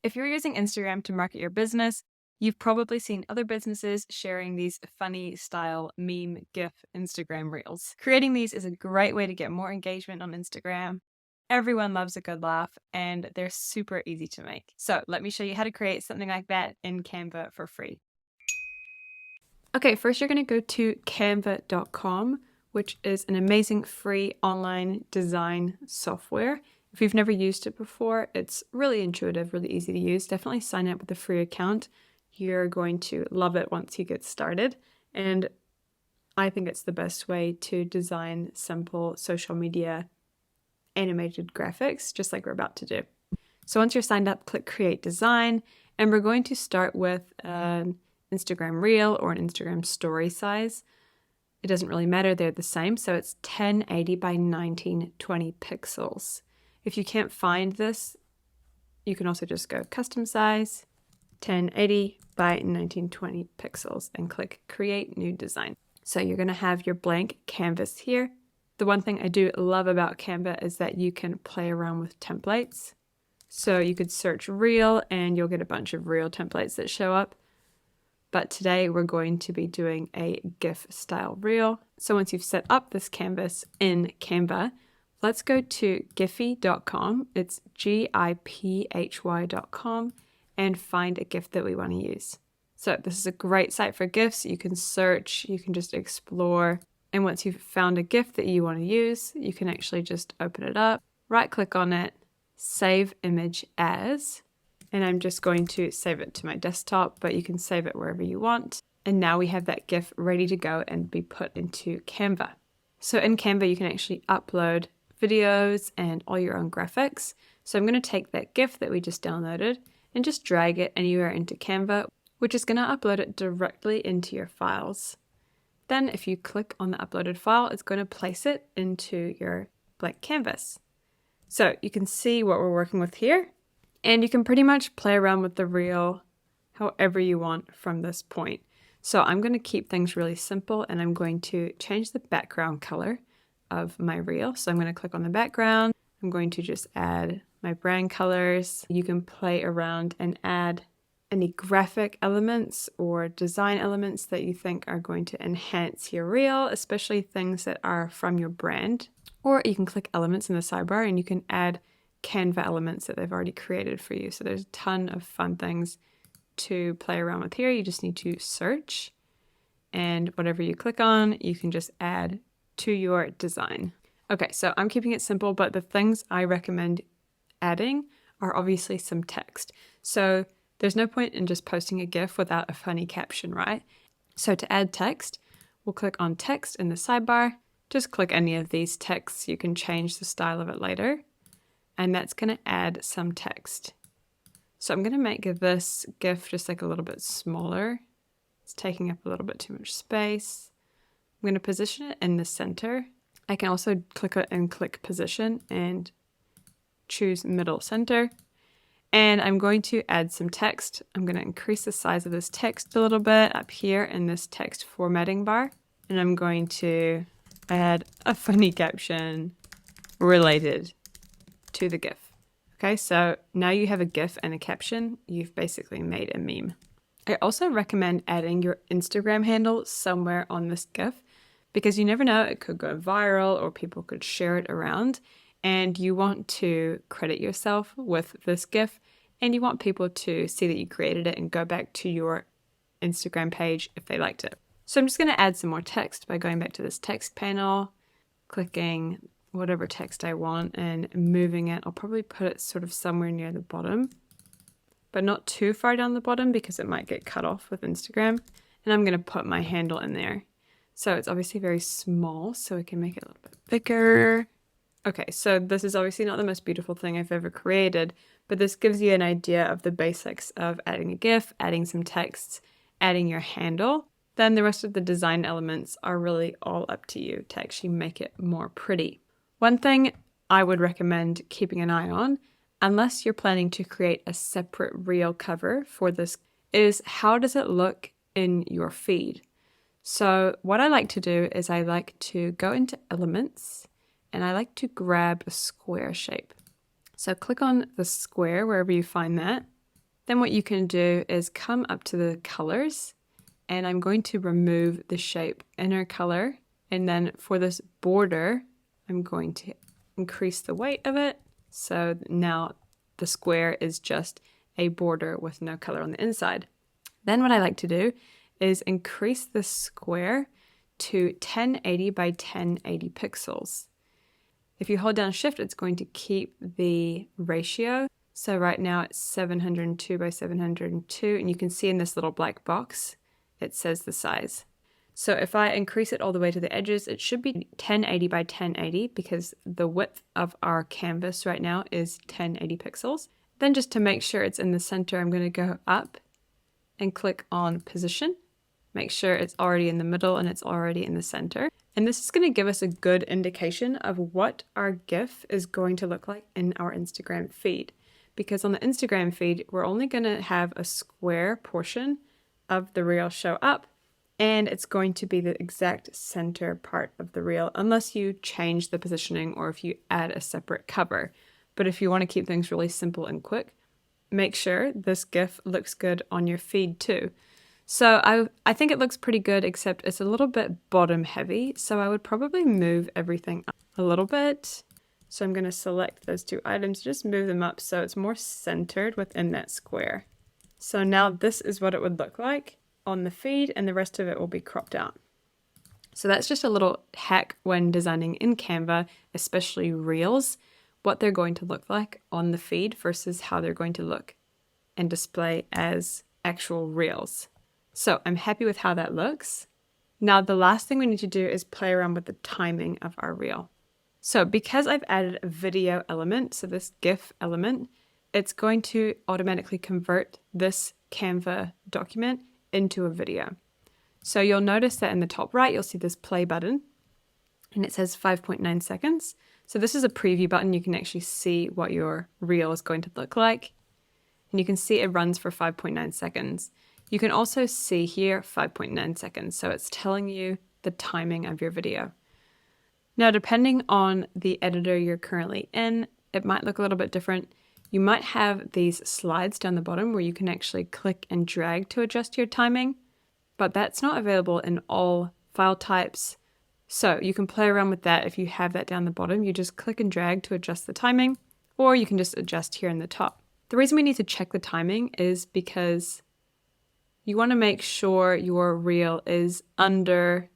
If you're using Instagram to market your business, you've probably seen other businesses sharing these funny style meme GIF Instagram Reels. Creating these is a great way to get more engagement on Instagram. Everyone loves a good laugh and they're super easy to make. So let me show you how to create something like that in Canva for free. Okay, first you're going to go to canva.com, which is an amazing free online design software. If you've never used it before, it's really intuitive, really easy to use. Definitely sign up with a free account. You're going to love it once you get started. And I think it's the best way to design simple social media animated graphics, just like we're about to do. So once you're signed up, click Create Design, and we're going to start with an Instagram Reel or an Instagram Story size. It doesn't really matter, they're the same. So it's 1080 by 1920 pixels. If you can't find this, you can also just go custom size, 1080 by 1920 pixels, and click Create New Design. So you're going to have your blank canvas here. The one thing I do love about Canva is that you can play around with templates. So you could search Reel and you'll get a bunch of Reel templates that show up. But today we're going to be doing a GIF style Reel. So once you've set up this canvas in Canva, let's go to giphy.com. It's GIPHY.com and find a GIF that we want to use. So this is a great site for GIFs. You can search, you can just explore. And once you've found a GIF that you want to use, you can actually just open it up, right click on it, save image as, and I'm just going to save it to my desktop, but you can save it wherever you want. And now we have that GIF ready to go and be put into Canva. So in Canva, you can actually upload videos and all your own graphics. So I'm going to take that GIF that we just downloaded and just drag it anywhere into Canva, which is going to upload it directly into your files. Then if you click on the uploaded file, it's going to place it into your blank canvas. So you can see what we're working with here, and you can pretty much play around with the reel however you want from this point. So I'm going to keep things really simple, and I'm going to change the background color of my reel. So I'm going to click on the background. I'm going to just add my brand colors. You can play around and add any graphic elements or design elements that you think are going to enhance your reel, especially things that are from your brand. Or you can click elements in the sidebar and you can add Canva elements that they've already created for you. So there's a ton of fun things to play around with here. You just need to search, and whatever you click on, you can just add to your design. Okay, so I'm keeping it simple, but the things I recommend adding are obviously some text. So there's no point in just posting a GIF without a funny caption, right? So to add text, we'll click on text in the sidebar. Just click any of these texts. You can change the style of it later. And that's going to add some text. So I'm going to make this GIF just like a little bit smaller. It's taking up a little bit too much space. I'm going to position it in the center. I can also click it and click position and choose middle center. And I'm going to add some text. I'm going to increase the size of this text a little bit up here in this text formatting bar. And I'm going to add a funny caption related to the GIF. Okay, so now you have a GIF and a caption. You've basically made a meme. I also recommend adding your Instagram handle somewhere on this GIF because you never know, it could go viral or people could share it around. And you want to credit yourself with this GIF, and you want people to see that you created it and go back to your Instagram page if they liked it. So I'm just going to add some more text by going back to this text panel, clicking whatever text I want and moving it. I'll probably put it sort of somewhere near the bottom, but not too far down the bottom because it might get cut off with Instagram. And I'm going to put my handle in there. So it's obviously very small, so we can make it a little bit bigger. Okay, so this is obviously not the most beautiful thing I've ever created, but this gives you an idea of the basics of adding a GIF, adding some texts, adding your handle. Then the rest of the design elements are really all up to you to actually make it more pretty. One thing I would recommend keeping an eye on, unless you're planning to create a separate reel cover for this, is how does it look in your feed? So what I like to do is I like to go into elements and I like to grab a square shape. So click on the square wherever you find that. Then what you can do is come up to the colors, and I'm going to remove the shape inner color. And then for this border, I'm going to increase the weight of it. So now the square is just a border with no color on the inside. Then what I like to do is increase the square to 1080 by 1080 pixels. If you hold down Shift, it's going to keep the ratio. So right now it's 702 by 702, and you can see in this little black box, it says the size. So if I increase it all the way to the edges, it should be 1080 by 1080 because the width of our canvas right now is 1080 pixels. Then just to make sure it's in the center, I'm going to go up and click on position. Make sure it's already in the middle and it's already in the center. And this is going to give us a good indication of what our GIF is going to look like in our Instagram feed. Because on the Instagram feed, we're only going to have a square portion of the reel show up, and it's going to be the exact center part of the reel unless you change the positioning or if you add a separate cover. But if you want to keep things really simple and quick, make sure this GIF looks good on your feed too. So I think it looks pretty good, except it's a little bit bottom heavy. So I would probably move everything up a little bit. So I'm going to select those two items, just move them up so it's more centered within that square. So now this is what it would look like on the feed, and the rest of it will be cropped out. So that's just a little hack when designing in Canva, especially Reels, what they're going to look like on the feed versus how they're going to look and display as actual Reels. So I'm happy with how that looks. Now the last thing we need to do is play around with the timing of our reel. So because I've added a video element, so this GIF element, it's going to automatically convert this Canva document into a video. So you'll notice that in the top right, you'll see this play button and it says 5.9 seconds. So this is a preview button. You can actually see what your reel is going to look like. And you can see it runs for 5.9 seconds. You can also see here 5.9 seconds. So it's telling you the timing of your video. Now, depending on the editor you're currently in, it might look a little bit different. You might have these slides down the bottom where you can actually click and drag to adjust your timing, but that's not available in all file types. So you can play around with that. If you have that down the bottom, you just click and drag to adjust the timing, or you can just adjust here in the top. The reason we need to check the timing is because you want to make sure your reel is under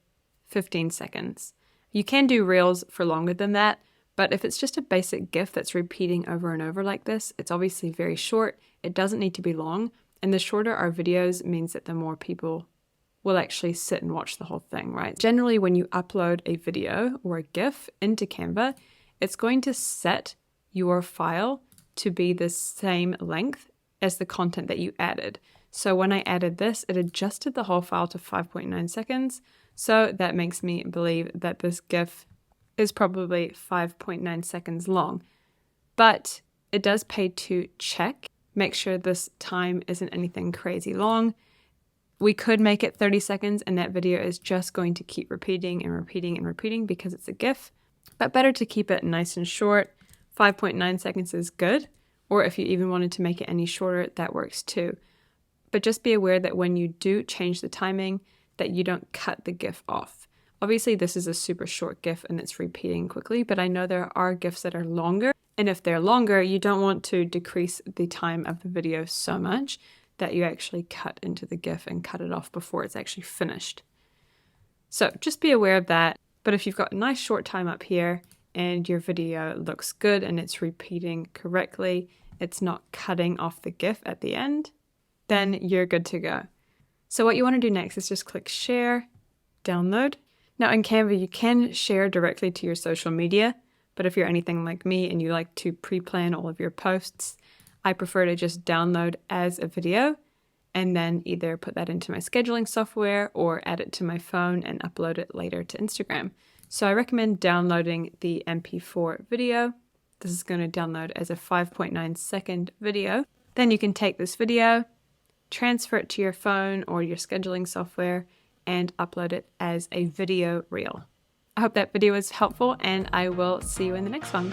15 seconds. You can do reels for longer than that, but if it's just a basic GIF that's repeating over and over like this, it's obviously very short. It doesn't need to be long, and the shorter our videos means that the more people will actually sit and watch the whole thing, right? Generally, when you upload a video or a GIF into Canva, it's going to set your file to be the same length as the content that you added. So when I added this, it adjusted the whole file to 5.9 seconds. So that makes me believe that this GIF is probably 5.9 seconds long. But it does pay to check, make sure this time isn't anything crazy long. We could make it 30 seconds and that video is just going to keep repeating and repeating and repeating because it's a GIF. But better to keep it nice and short. 5.9 seconds is good. Or if you even wanted to make it any shorter, that works too. But just be aware that when you do change the timing, that you don't cut the GIF off. Obviously, this is a super short GIF and it's repeating quickly, but I know there are GIFs that are longer. And if they're longer, you don't want to decrease the time of the video so much that you actually cut into the GIF and cut it off before it's actually finished. So just be aware of that. But if you've got a nice short time up here and your video looks good and it's repeating correctly, it's not cutting off the GIF at the end, then you're good to go. So what you want to do next is just click share, download. Now in Canva, you can share directly to your social media, but if you're anything like me and you like to pre-plan all of your posts, I prefer to just download as a video and then either put that into my scheduling software or add it to my phone and upload it later to Instagram. So I recommend downloading the MP4 video. This is going to download as a 5.9 second video. Then you can take this video, transfer it to your phone or your scheduling software, and upload it as a video reel. I hope that video was helpful, and I will see you in the next one.